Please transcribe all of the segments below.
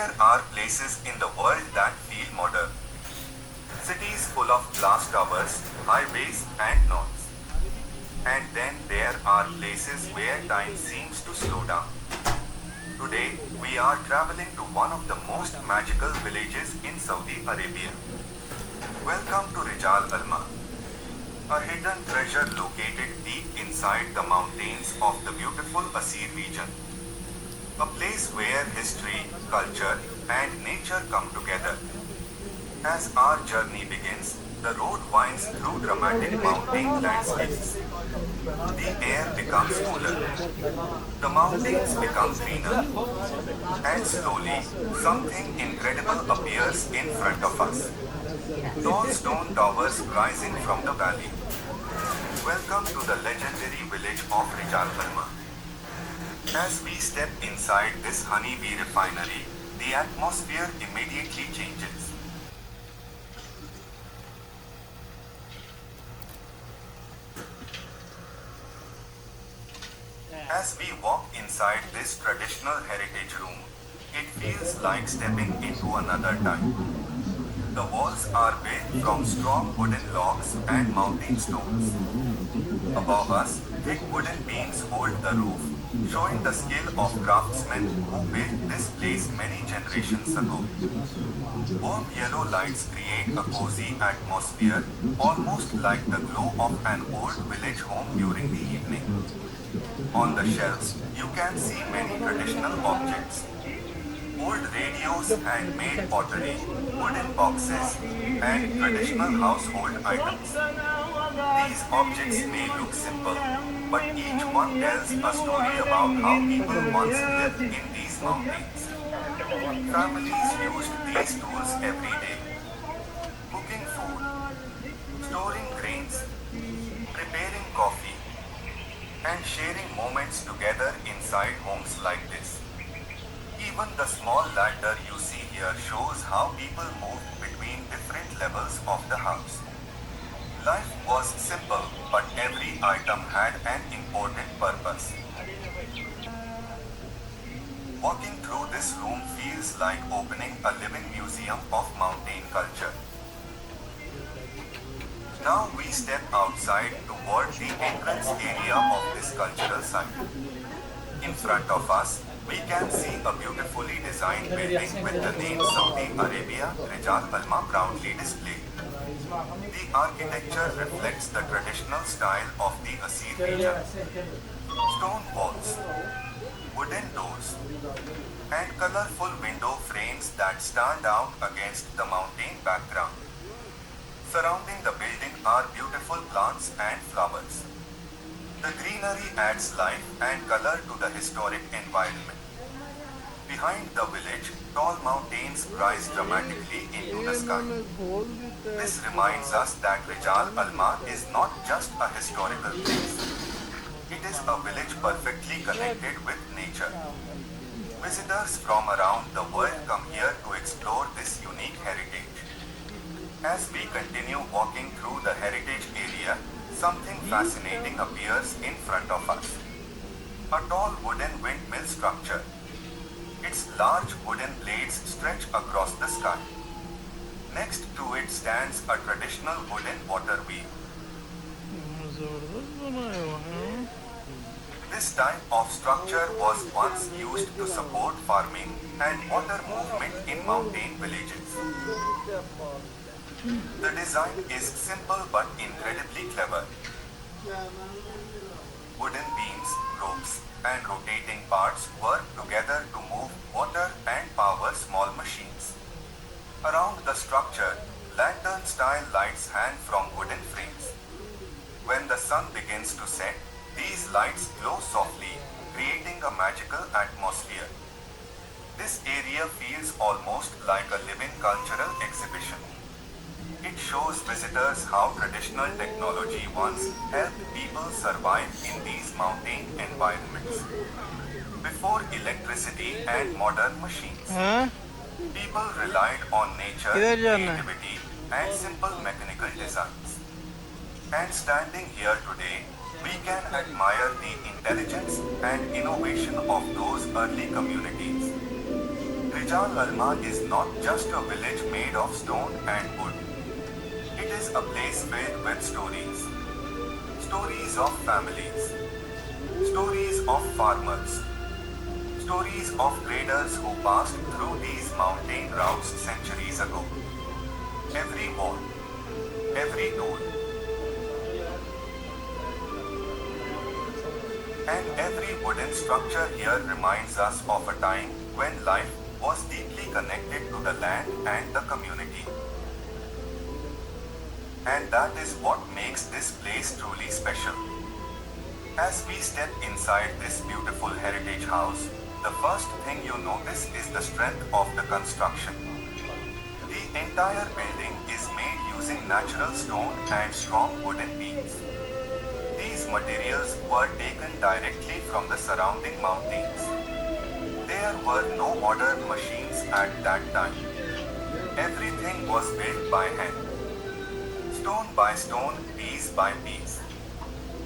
There are places in the world that feel modern. Cities full of glass towers, highways, and noise. And then there are places where time seems to slow down. Today, we are traveling to one of the most magical villages in Saudi Arabia. Welcome to Rijal Almaa, a hidden treasure located deep inside the mountains of the beautiful Asir region. A place where history, culture, and nature come together. As our journey begins, the road winds through dramatic mountain landscapes. The air becomes cooler, the mountains become greener, and slowly, something incredible appears in front of us. Tall stone towers rising from the valley. Welcome to the legendary village of Rijal Almaa. As we step inside this honeybee refinery, the atmosphere immediately changes. As we walk inside this traditional heritage room, it feels like stepping into another time. The walls are built from strong wooden logs and mountain stones. Above us, thick wooden beams hold the roof, showing the skill of craftsmen who built this place many generations ago. Warm yellow lights create a cozy atmosphere, almost like the glow of an old village home during the evening. On the shelves, you can see many traditional objects. Old radios, handmade pottery, wooden boxes, and traditional household items. These objects may look simple, but each one tells a story about how people once lived in these mountains. Families used these tools every day, cooking food, storing grains, preparing coffee, and sharing moments together inside homes like this. Even the small ladder you see here shows how people moved between different levels of the house. Life was simple, but every item had an important purpose. Walking through this room feels like opening a living museum of mountain culture. Now we step outside toward the entrance area of this cultural site. In front of us, we can see a beautifully designed building with the name Saudi Arabia Rijal Almaa proudly displayed. The architecture reflects the traditional style of the Asir region. Stone walls, wooden doors, and colorful window frames that stand out against the mountain background. Surrounding the building are beautiful plants and flowers. The greenery adds life and color to the historic environment. Behind the village, tall mountains rise dramatically into the sky. This reminds us that Rijal Almaa is not just a historical place. It is a village perfectly connected with nature. Visitors from around the world come here to explore this unique heritage. As we continue walking through the heritage area, something fascinating appears in front of us. A tall wooden windmill structure. Its large wooden blades stretch across the sky. Next to it stands a traditional wooden water wheel. This type of structure was once used to support farming and water movement in mountain villages. The design is simple but incredibly clever. Wooden beams, ropes, and rotating parts work together to move water and power small machines. Around the structure, lantern-style lights hang from wooden frames. When the sun begins to set, these lights glow softly, creating a magical atmosphere. This area feels almost like a living cultural exhibition. It shows visitors how traditional technology once helped people survive in these mountain environments. Before electricity and modern machines, people relied on nature, creativity, and simple mechanical designs. And standing here today, we can admire the intelligence and innovation of those early communities. Rijal Almaa is not just a village made of stone and wood. It is a place filled with stories. Stories of families. Stories of farmers. Stories of traders who passed through these mountain routes centuries ago. Every wall, every tool, and every wooden structure here reminds us of a time when life was deeply connected to the land and the community. And that is what makes this place truly special. As we step inside this beautiful heritage house, the first thing you notice is the strength of the construction. The entire building is made using natural stone and strong wooden beams. These materials were taken directly from the surrounding mountains. There were no modern machines at that time. Everything was built by hand. Stone by stone, piece by piece.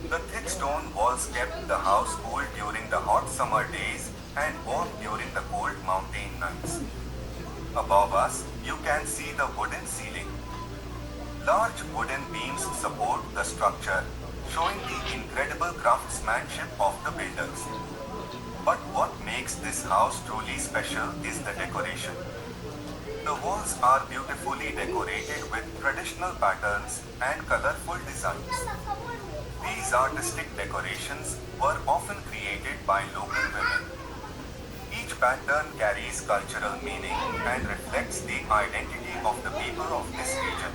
The thick stone walls kept the house cool during the hot summer days and warm during the cold mountain nights. Above us, you can see the wooden ceiling. Large wooden beams support the structure, showing the incredible craftsmanship of the builders. But what makes this house truly special is the decoration. The walls are beautifully decorated with traditional patterns and colorful designs. These artistic decorations were often created by local women. Each pattern carries cultural meaning and reflects the identity of the people of this region.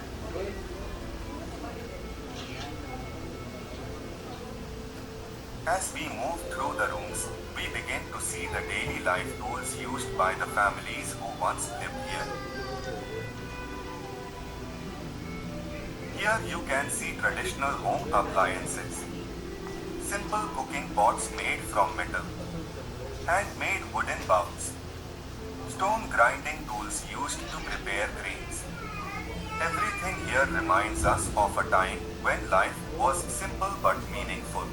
As we move through the rooms, we begin to see the daily life tools used by the families who once lived here. Here you can see traditional home appliances. Simple cooking pots made from metal. Handmade wooden bowls. Stone grinding tools used to prepare grains. Everything here reminds us of a time when life was simple but meaningful.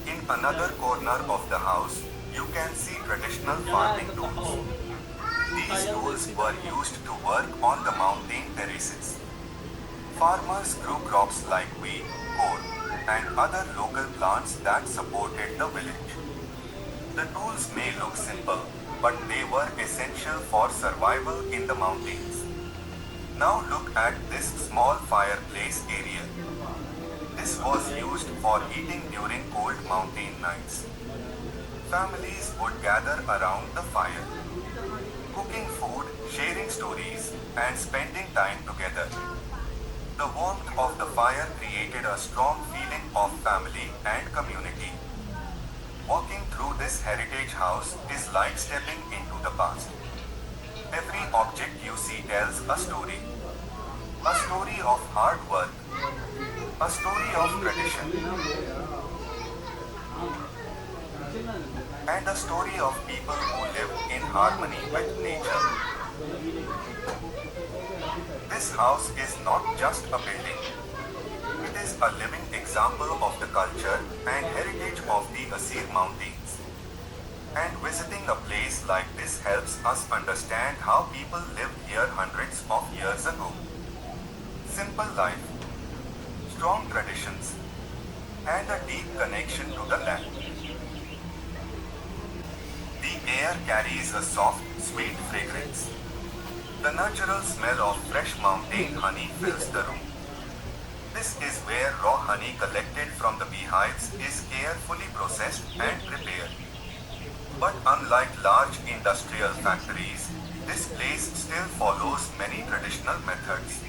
In another corner of the house, you can see traditional farming tools. These tools were used to work on the mountain terraces. Farmers grew crops like wheat, corn, and other local plants that supported the village. The tools may look simple, but they were essential for survival in the mountains. Now look at this small fireplace area. This was used for eating during cold mountain nights. Families would gather around the fire, cooking food, sharing stories, and spending time together. The warmth of the fire created a strong feeling of family and community. Walking through this heritage house is like stepping into the past. Every object you see tells a story. A story of hard work, a story of tradition, and a story of people who lived in harmony with nature. This house is not just a building. It is a living example of the culture and heritage of the Asir Mountains. And visiting a place like this helps us understand how people lived here hundreds of years ago. Simple life, strong traditions, and a deep connection to the land. The air carries a soft, sweet fragrance. The natural smell of fresh mountain honey fills the room. This is where raw honey collected from the beehives is carefully processed and prepared. But unlike large industrial factories, this place still follows many traditional methods.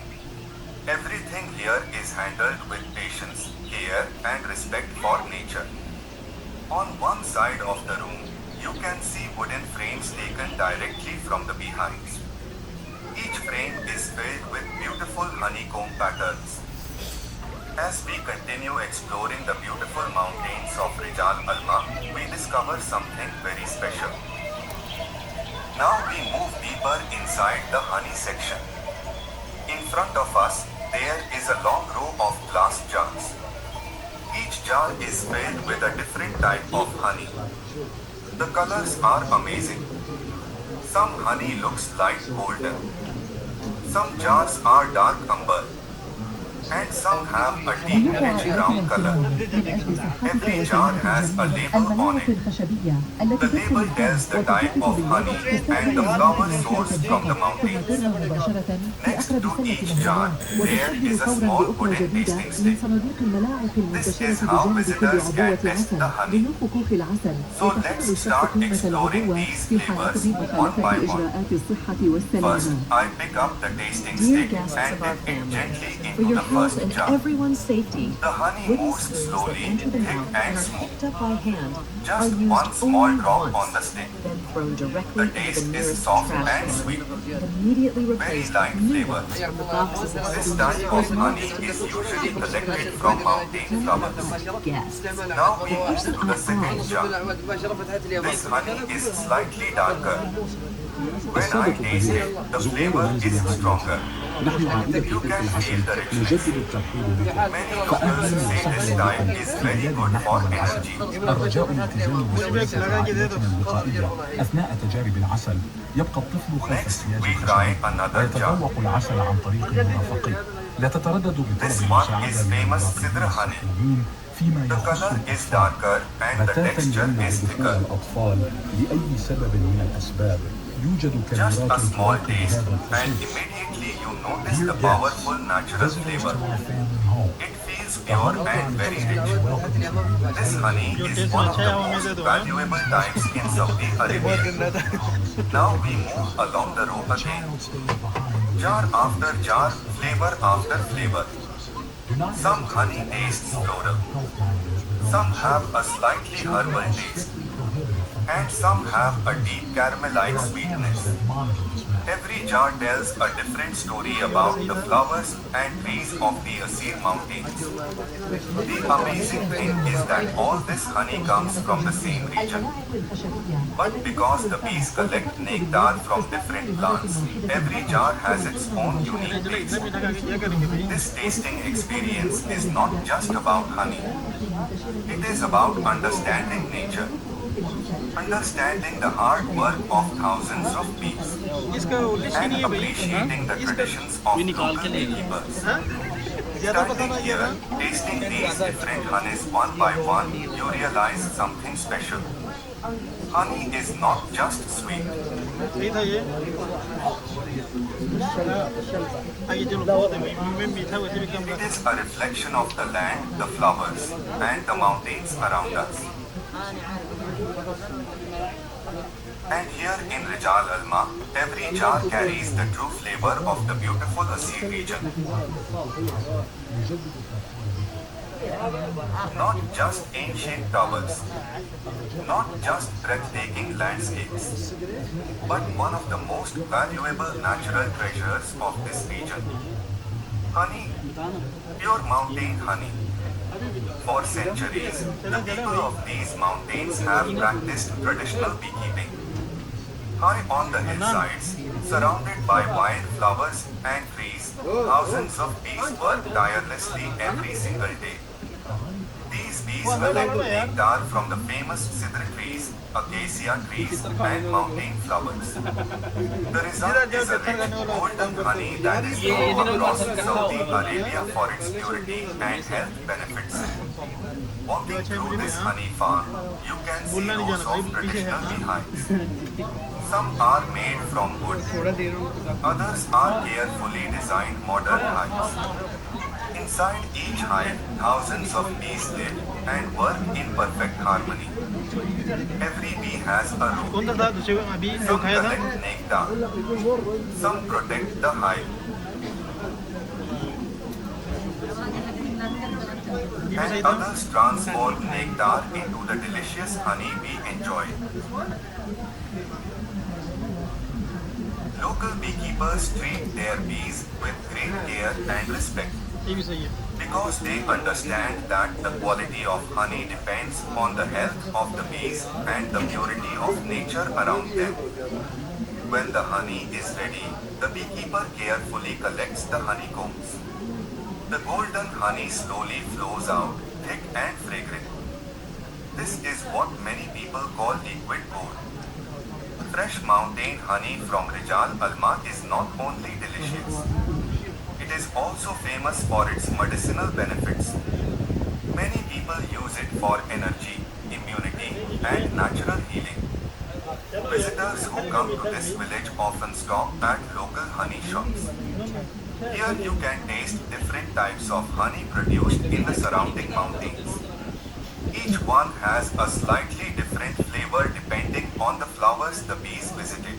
Everything here is handled with patience, care, and respect for nature. On one side of the room, you can see wooden frames taken directly from the beehives. Each frame is filled with beautiful honeycomb patterns. As we continue exploring the beautiful mountains of Rijal Almaa, we discover something very special. Now we move deeper inside the honey section. In front of us, there is a long row of glass jars. Each jar is filled with a different type of honey. The colors are amazing. Some honey looks light golden. Some jars are dark amber. And some have a deep rich brown color. Every jar has a label on it. The label tells the type of honey and the flower source from the mountains. Next to each jar, there is a small wooden tasting stick. This is how visitors can test the honey. So let's start exploring these flavors one by one. First, I pick up the tasting stick and dip it gently into the first and jar. everyone's safety. The honey Wooden moves screws slowly, that enter the thick mouth and are smooth. picked up by hand, Just are used one small only drop once, on the stick. then thrown The directly into taste the is nearest soft trash and can. sweet. It immediately Very replaced light new flavor. ones from the boxes of This spoons type of and honey is usually collected from mountain flowers. guests. Now we move to the second jar. This honey is slightly darker. When I taste it, the flavor is stronger. نحن عائلة You can feel the richness. نجدد الترحيب بكم Many locals say this diet is very good for energy. الرجاء لتجنب السويس عائلتنا الوقائية أثناء تجارب العسل يبقى الطفل خلف Next, السياج we الخشبي try another jar. ويتذوق العسل عن طريق مرافقه لا تترددوا بطلب This one المساعدة is famous Sidr للمراقبين honey. الصحيين فيما The يخص color is الأطفال. darker and the بتاتا texture يمنع is دخول thicker. الأطفال لأي سبب من الأسباب يوجد Just كاميرات a small تراقب taste هذا and الخصوص. immediately you notice Dear the guests, powerful natural visitors flavor. to our family home. It feels The pure honey and garden very festival rich. welcomes you. This honey is one of the most valuable types in Saudi Arabia. Now we move along the row again. Child stay behind. Jar after jar, flavor after flavor. Do not Some hesitate honey to tastes ask floral. health monitors within Some the have facility. a slightly herbal Children are taste. strictly prohibited from And some have a deep caramelized There are sweetness. cameras that monitor this matter. Every jar tells a different story about the flowers and trees of the Asir Mountains. The amazing thing is that all this honey comes from the same region. But because the bees collect nectar from different plants, every jar has its own unique taste. This tasting experience is not just about honey. It is about understanding nature. Understanding the hard work of thousands of bees and appreciating the traditions of local beekeepers. Standing here, tasting these different honeys one by one, you realize something special. Honey is not just sweet. It is a reflection of the land, the flowers, and the mountains around us. And here in Rijal Almaa, every jar carries the true flavor of the beautiful Asir region. Not just ancient towers, not just breathtaking landscapes, but one of the most valuable natural treasures of this region. Honey, pure mountain honey. For centuries, the people of these mountains have practiced traditional beekeeping. High on the hillsides, surrounded by wildflowers and trees, thousands of bees work tirelessly every single day. These bees collect nectar from the famous Sidr trees, acacia trees, and mountain flowers. The result is a rich golden honey that is known across Saudi Arabia for its purity and health benefits. Walking through this honey farm, you can see rows of traditional beehives. Some are made from wood, others are carefully designed modern hives. Inside each hive, thousands of bees live and work in perfect harmony. Every bee has a role. Some collect nectar, some protect the hive, and others transform nectar into the delicious honey we enjoy. Local beekeepers treat their bees with great care and respect because they understand that the quality of honey depends on the health of the bees and the purity of nature around them. When the honey is ready, the beekeeper carefully collects the honeycombs. The golden honey slowly flows out, thick and fragrant. This is what many people call liquid gold. Fresh mountain honey from Rijal Almaa is not only delicious, it is also famous for its medicinal benefits. Many people use it for energy, immunity, and natural healing. Visitors who come to this village often stop at local honey shops. Here you can taste different types of honey produced in the surrounding mountains. Each one has a slightly different flavor depending on the flowers the bees visited.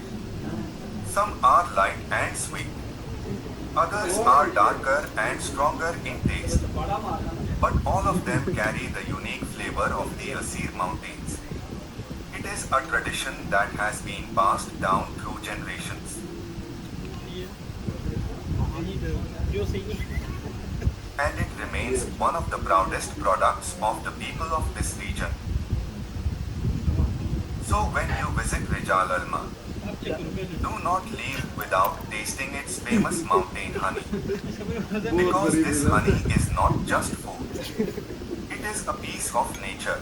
Some are light and sweet. Others are darker and stronger in taste. But all of them carry the unique flavor of the Asir Mountains. It is a tradition that has been passed down through generations. And it remains one of the proudest products of the people of this region. So when you visit Rijal Almaa, do not leave without tasting its famous mountain honey. Because this honey is not just food. It is a piece of nature,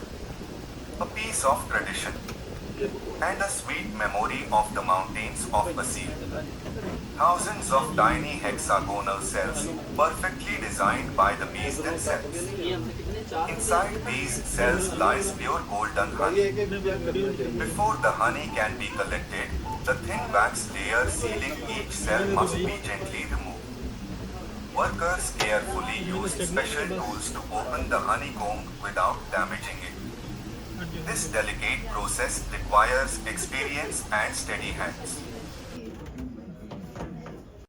a piece of tradition, and a sweet memory of the mountains of Asir. Thousands of tiny hexagonal cells, perfectly designed by the bees themselves. Inside these cells lies pure golden honey. Before the honey can be collected, the thin wax layer sealing each cell must be gently removed. Workers carefully use special tools to open the honeycomb without damaging it. This delicate process requires experience and steady hands.